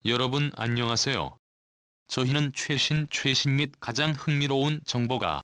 여러분 안녕하세요. 저희는 최신 및 가장 흥미로운 정보가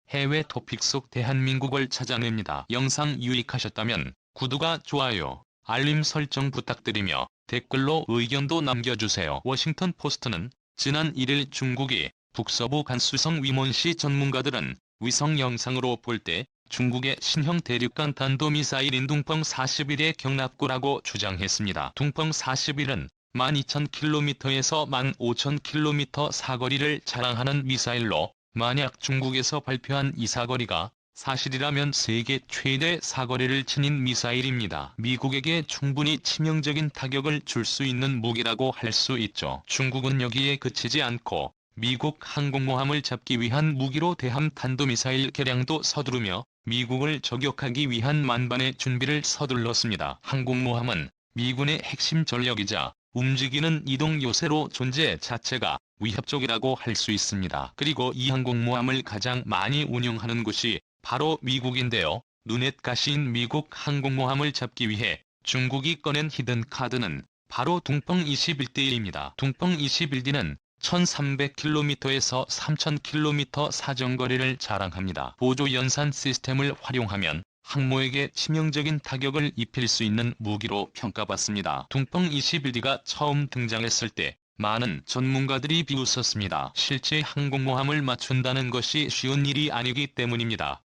해외 토픽 속 대한민국을 찾아냅니다. 영상 유익하셨다면 구독과 좋아요, 알림 설정 부탁드리며 댓글로 의견도 남겨주세요. 워싱턴 포스트는 지난 1일 중국이 북서부 간수성 위몬시 전문가들은 위성 영상으로 볼 때 중국의 신형 대륙간 탄도미사일인 둥펑 41의 경납고라고 주장했습니다. 둥펑 41은 12,000km에서 15,000km 사거리를 자랑하는 미사일로 만약 중국에서 발표한 이 사거리가 사실이라면 세계 최대 사거리를 지닌 미사일입니다. 미국에게 충분히 치명적인 타격을 줄 수 있는 무기라고 할 수 있죠. 중국은 여기에 그치지 않고 미국 항공모함을 잡기 위한 무기로 대함 탄도미사일 개량도 서두르며 미국을 저격하기 위한 만반의 준비를 서둘렀습니다. 항공모함은 미군의 핵심 전력이자 움직이는 이동 요새로 존재 자체가 위협적이라고 할 수 있습니다. 그리고 이 항공모함을 가장 많이 운용하는 곳이 바로 미국인데요. 눈엣 가시인 미국 항공모함을 잡기 위해 중국이 꺼낸 히든 카드는 바로 둥펑 21D입니다. 둥펑 21D는 1300km에서 3000km 사정거리를 자랑합니다. 보조 연산 시스템을 활용하면 항모에게 치명적인 타격을 입힐 수 있는 무기로 평가받습니다. 둥펑 21D가 처음 등장했을 때 많은 전문가들이 비웃었습니다. 실제 항공모함을 맞춘다는 것이 쉬운 일이 아니기 때문입니다.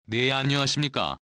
네, 안녕하십니까.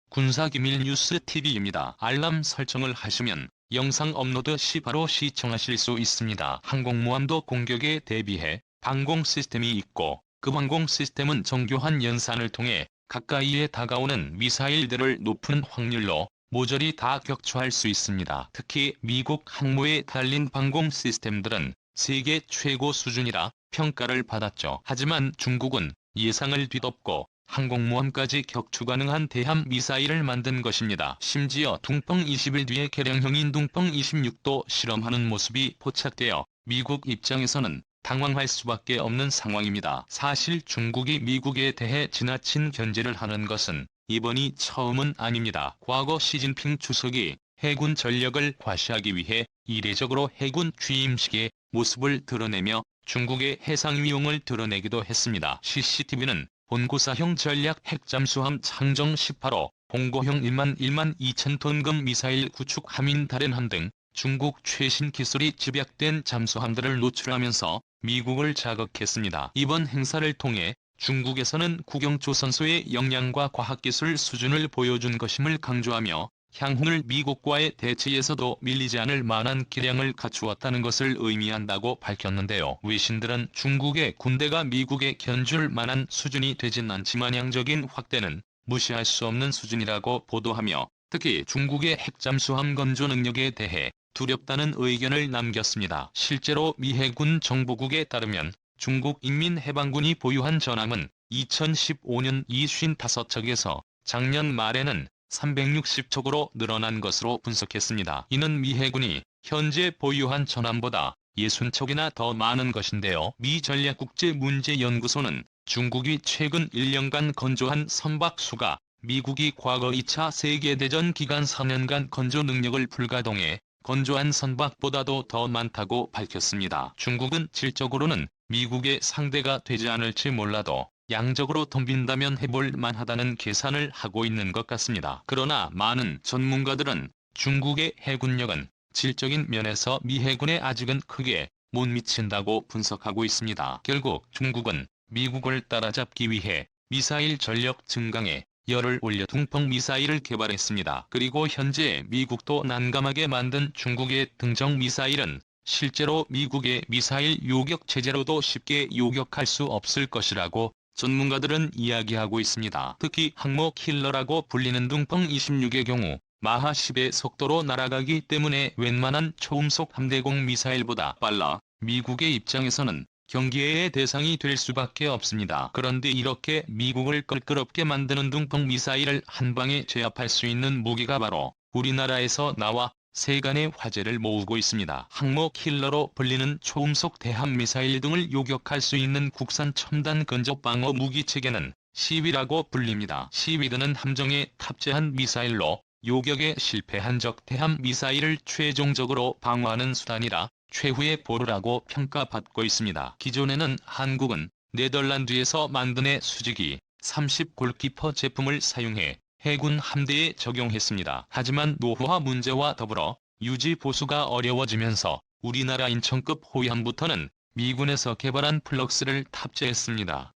군사기밀 뉴스 TV입니다. 알람 설정을 하시면 영상 업로드 시 바로 시청하실 수 있습니다. 항공모함도 공격에 대비해 방공 시스템이 있고 그 방공 시스템은 정교한 연산을 통해 가까이에 다가오는 미사일들을 높은 확률로 모조리 다 격추할 수 있습니다. 특히 미국 항모에 달린 방공 시스템들은 세계 최고 수준이라 평가를 받았죠. 하지만 중국은 예상을 뒤덮고 항공모함까지 격추 가능한 대함 미사일을 만든 것입니다. 심지어 둥펑 21D의 개량형인 둥펑 26도 실험하는 모습이 포착되어 미국 입장에서는 당황할 수밖에 없는 상황입니다. 사실 중국이 미국에 대해 지나친 견제를 하는 것은 이번이 처음은 아닙니다. 과거 시진핑 주석이 해군 전력을 과시하기 위해 이례적으로 해군 취임식의 모습을 드러내며 중국의 해상 위용을 드러내기도 했습니다. CCTV는 본고사형 전략 핵잠수함 창정 18호, 봉고형 1만 2천 톤급 미사일 구축 함인 다련함 등 중국 최신 기술이 집약된 잠수함들을 노출하면서 미국을 자극했습니다. 이번 행사를 통해 중국에서는 국영조선소의 역량과 과학기술 수준을 보여준 것임을 강조하며 향후를 미국과의 대치에서도 밀리지 않을 만한 기량을 갖추었다는 것을 의미한다고 밝혔는데요. 외신들은 중국의 군대가 미국에 견줄 만한 수준이 되진 않지만 양적인 확대는 무시할 수 없는 수준이라고 보도하며 특히 중국의 핵잠수함 건조 능력에 대해 두렵다는 의견을 남겼습니다. 실제로 미 해군 정보국에 따르면 중국 인민해방군이 보유한 전함은 2015년 55척에서 작년 말에는 360척으로 늘어난 것으로 분석했습니다. 이는 미 해군이 현재 보유한 전함보다 60척이나 더 많은 것인데요. 미 전략국제문제연구소는 중국이 최근 1년간 건조한 선박수가 미국이 과거 2차 세계대전 기간 4년간 건조 능력을 불가동해 건조한 선박보다도 더 많다고 밝혔습니다. 중국은 질적으로는 미국의 상대가 되지 않을지 몰라도 양적으로 덤빈다면 해볼 만하다는 계산을 하고 있는 것 같습니다. 그러나 많은 전문가들은 중국의 해군력은 질적인 면에서 미 해군에 아직은 크게 못 미친다고 분석하고 있습니다. 결국 중국은 미국을 따라잡기 위해 미사일 전력 증강에 열을 올려 둥펑 미사일을 개발했습니다. 그리고 현재 미국도 난감하게 만든 중국의 등정 미사일은 실제로 미국의 미사일 요격 체제로도 쉽게 요격할 수 없을 것이라고 전문가들은 이야기하고 있습니다. 특히 항모 킬러라고 불리는 둥펑 26의 경우 마하 10의 속도로 날아가기 때문에 웬만한 초음속 함대공 미사일보다 빨라 미국의 입장에서는 경계의 대상이 될 수밖에 없습니다. 그런데 이렇게 미국을 껄끄럽게 만드는 둥펑 미사일을 한방에 제압할 수 있는 무기가 바로 우리나라에서 나와 세간의 화제를 모으고 있습니다. 항모 킬러로 불리는 초음속 대함 미사일 등을 요격할 수 있는 국산 첨단 근접 방어 무기 체계는 시위라고 불립니다. 시위드는 함정에 탑재한 미사일로 요격에 실패한 적 대함 미사일을 최종적으로 방어하는 수단이라 최후의 보루라고 평가받고 있습니다. 기존에는 한국은 네덜란드에서 만든 수직이 30 골키퍼 제품을 사용해 해군 함대에 적용했습니다. 하지만 노후화 문제와 더불어 유지 보수가 어려워지면서 우리나라 인천급 호위함부터는 미군에서 개발한 플럭스를 탑재했습니다.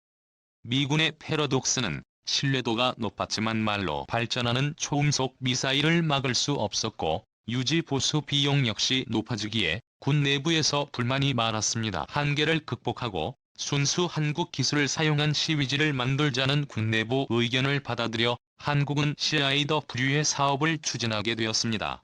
미군의 패러독스는 신뢰도가 높았지만 말로 발전하는 초음속 미사일을 막을 수 없었고 유지 보수 비용 역시 높아지기에 군 내부에서 불만이 많았습니다. 한계를 극복하고 순수 한국 기술을 사용한 시위지를 만들자는 군 내부 의견을 받아들여 한국은 CIW의 사업을 추진하게 되었습니다.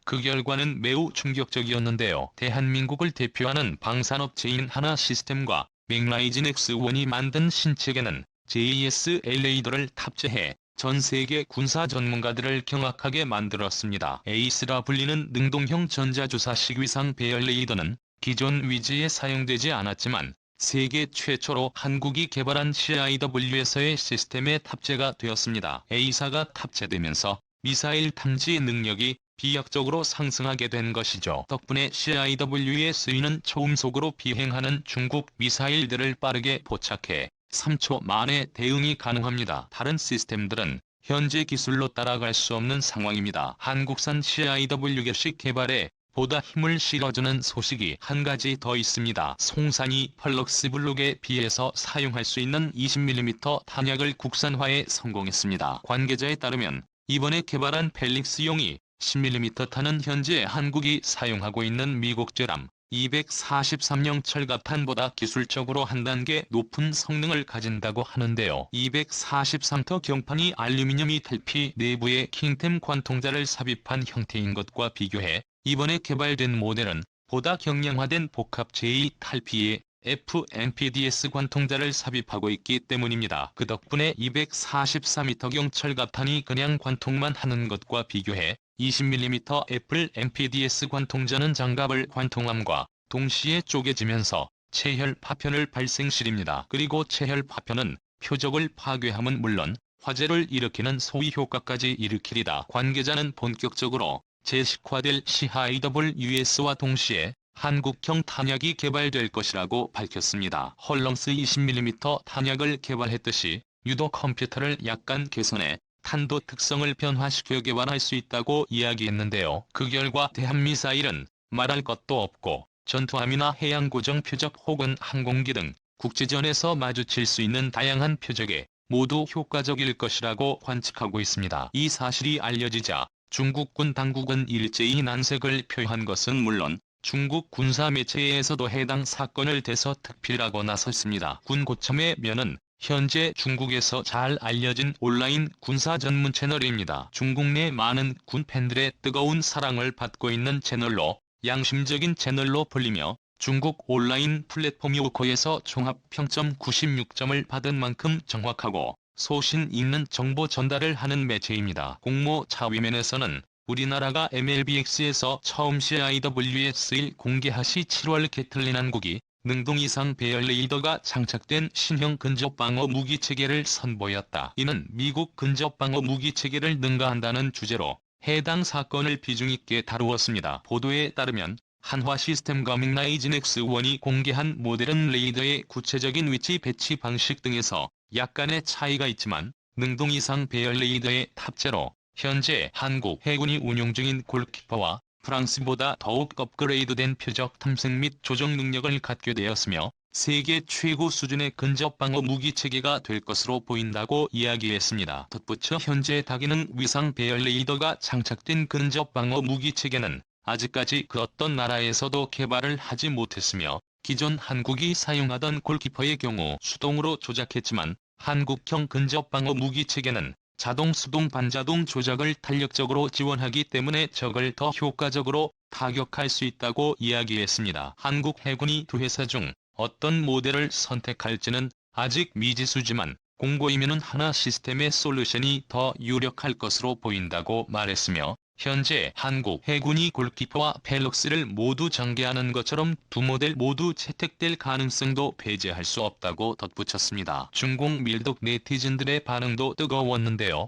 그 결과는 매우 충격적이었는데요. 대한민국을 대표하는 방산업체인 하나시스템과 맥라이진 X1이 만든 신체계는 JSL 레이더를 탑재해 전 세계 군사 전문가들을 경악하게 만들었습니다. 에이스라 불리는 능동형 전자주사식 위상 배열 레이더는 기존 위지에 사용되지 않았지만 세계 최초로 한국이 개발한 CIW에서의 시스템에 탑재가 되었습니다. A사가 탑재되면서 미사일 탐지 능력이 비약적으로 상승하게 된 것이죠. 덕분에 CIW의 쓰이는 초음속으로 비행하는 중국 미사일들을 빠르게 포착해 3초 만에 대응이 가능합니다. 다른 시스템들은 현재 기술로 따라갈 수 없는 상황입니다. 한국산 CIW 개식 개발에 보다 힘을 실어주는 소식이 한 가지 더 있습니다. 송산이 펄럭스 블록에 비해서 사용할 수 있는 20mm 탄약을 국산화에 성공했습니다. 관계자에 따르면 이번에 개발한 펠릭스용이 10mm 탄은 현재 한국이 사용하고 있는 미국 제람 243형 철갑탄보다 기술적으로 한 단계 높은 성능을 가진다고 하는데요. 243터 경판이 알루미늄 탈피 내부에 킹템 관통자를 삽입한 형태인 것과 비교해 이번에 개발된 모델은 보다 경량화된 복합 제2탈피에 FMPDS 관통자를 삽입하고 있기 때문입니다. 그 덕분에 243m경 철갑탄이 그냥 관통만 하는 것과 비교해 20mm 애플 MPDS 관통자는 장갑을 관통함과 동시에 쪼개지면서 체혈 파편을 발생시립니다. 그리고 체혈 파편은 표적을 파괴함은 물론 화재를 일으키는 소위 효과까지 일으키리다. 관계자는 본격적으로 제식화될 CIWS와 동시에 한국형 탄약이 개발될 것이라고 밝혔습니다. 헐렁스 20mm 탄약을 개발했듯이 유도 컴퓨터를 약간 개선해 탄도 특성을 변화시켜 개발할 수 있다고 이야기했는데요. 그 결과 대한미사일은 말할 것도 없고 전투함이나 해양고정 표적 혹은 항공기 등 국제전에서 마주칠 수 있는 다양한 표적에 모두 효과적일 것이라고 관측하고 있습니다. 이 사실이 알려지자 중국군 당국은 일제히 난색을 표한 것은 물론 중국 군사 매체에서도 해당 사건을 대서특필하고 나섰습니다. 군 고참의 면은 현재 중국에서 잘 알려진 온라인 군사 전문 채널입니다. 중국 내 많은 군 팬들의 뜨거운 사랑을 받고 있는 채널로 양심적인 채널로 불리며 중국 온라인 플랫폼 요코에서 종합 평점 96점을 받은 만큼 정확하고 소신 있는 정보 전달을 하는 매체입니다. 공모 차위면에서는 우리나라가 MLBX에서 처음 CIWS를 공개하시 7월 게틀린 한국이 능동 이상 배열 레이더가 장착된 신형 근접방어 무기체계를 선보였다. 이는 미국 근접방어 무기체계를 능가한다는 주제로 해당 사건을 비중 있게 다루었습니다. 보도에 따르면 한화 시스템과 맥라이진 X1이 공개한 모델은 레이더의 구체적인 위치 배치 방식 등에서 약간의 차이가 있지만 능동 이상 배열 레이더의 탑재로 현재 한국 해군이 운용 중인 골키퍼와 프랑스보다 더욱 업그레이드된 표적 탐색 및 조정 능력을 갖게 되었으며 세계 최고 수준의 근접방어 무기체계가 될 것으로 보인다고 이야기했습니다. 덧붙여 현재 다기능 위상 배열 레이더가 장착된 근접방어 무기체계는 아직까지 그 어떤 나라에서도 개발을 하지 못했으며 기존 한국이 사용하던 골키퍼의 경우 수동으로 조작했지만 한국형 근접방어 무기체계는 자동 수동 반자동 조작을 탄력적으로 지원하기 때문에 적을 더 효과적으로 타격할 수 있다고 이야기했습니다. 한국 해군이 두 회사 중 어떤 모델을 선택할지는 아직 미지수지만 공고이면은 하나 시스템의 솔루션이 더 유력할 것으로 보인다고 말했으며 현재 한국 해군이 골키퍼와 펠럭스를 모두 전개하는 것처럼 두 모델 모두 채택될 가능성도 배제할 수 없다고 덧붙였습니다. 중공 밀독 네티즌들의 반응도 뜨거웠는데요.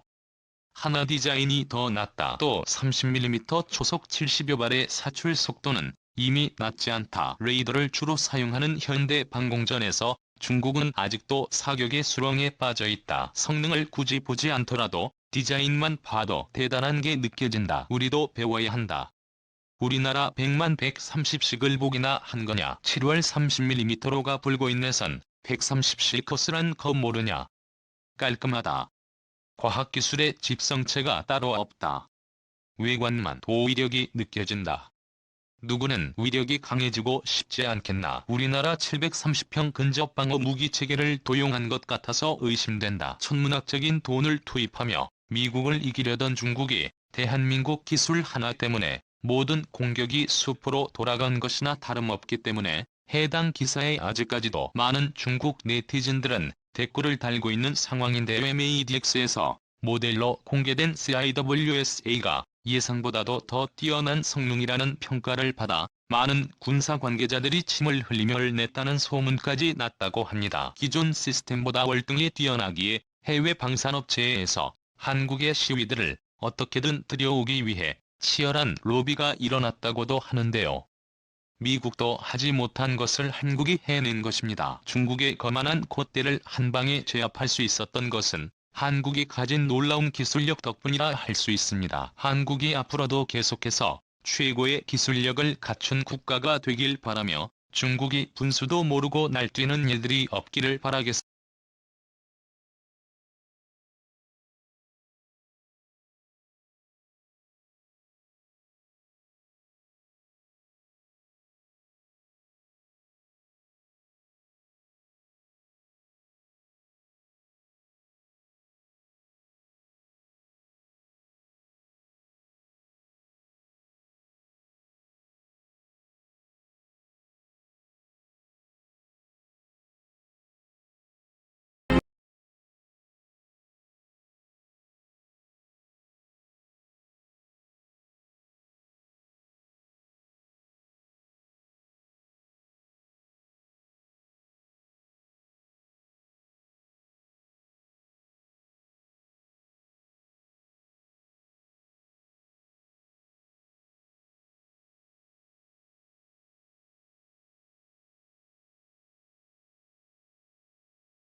하나 디자인이 더 낫다. 또 30mm 초속 70여 발의 사출 속도는 이미 낮지 않다. 레이더를 주로 사용하는 현대 방공전에서 중국은 아직도 사격의 수렁에 빠져 있다. 성능을 굳이 보지 않더라도 디자인만 봐도 대단한 게 느껴진다. 우리도 배워야 한다. 우리나라 100만 130씩을 보기나 한 거냐. 7월 30mm로가 불고 있네 선 130씩컷이란 거 모르냐. 깔끔하다. 과학기술의 집성체가 따로 없다. 외관만 도위력이 느껴진다. 누구는 위력이 강해지고 싶지 않겠나. 우리나라 730평 근접방어 무기체계를 도용한 것 같아서 의심된다. 천문학적인 돈을 투입하며 미국을 이기려던 중국이 대한민국 기술 하나 때문에 모든 공격이 수포로 돌아간 것이나 다름없기 때문에 해당 기사에 아직까지도 많은 중국 네티즌들은 댓글을 달고 있는 상황인데 MADX에서 모델로 공개된 CIWSA가 예상보다도 더 뛰어난 성능이라는 평가를 받아 많은 군사 관계자들이 침을 흘리며 냈다는 소문까지 났다고 합니다. 기존 시스템보다 월등히 뛰어나기에 해외 방산업체에서 한국의 시위들을 어떻게든 들여오기 위해 치열한 로비가 일어났다고도 하는데요. 미국도 하지 못한 것을 한국이 해낸 것입니다. 중국의 거만한 콧대를 한방에 제압할 수 있었던 것은 한국이 가진 놀라운 기술력 덕분이라 할 수 있습니다. 한국이 앞으로도 계속해서 최고의 기술력을 갖춘 국가가 되길 바라며 중국이 분수도 모르고 날뛰는 일들이 없기를 바라겠습니다.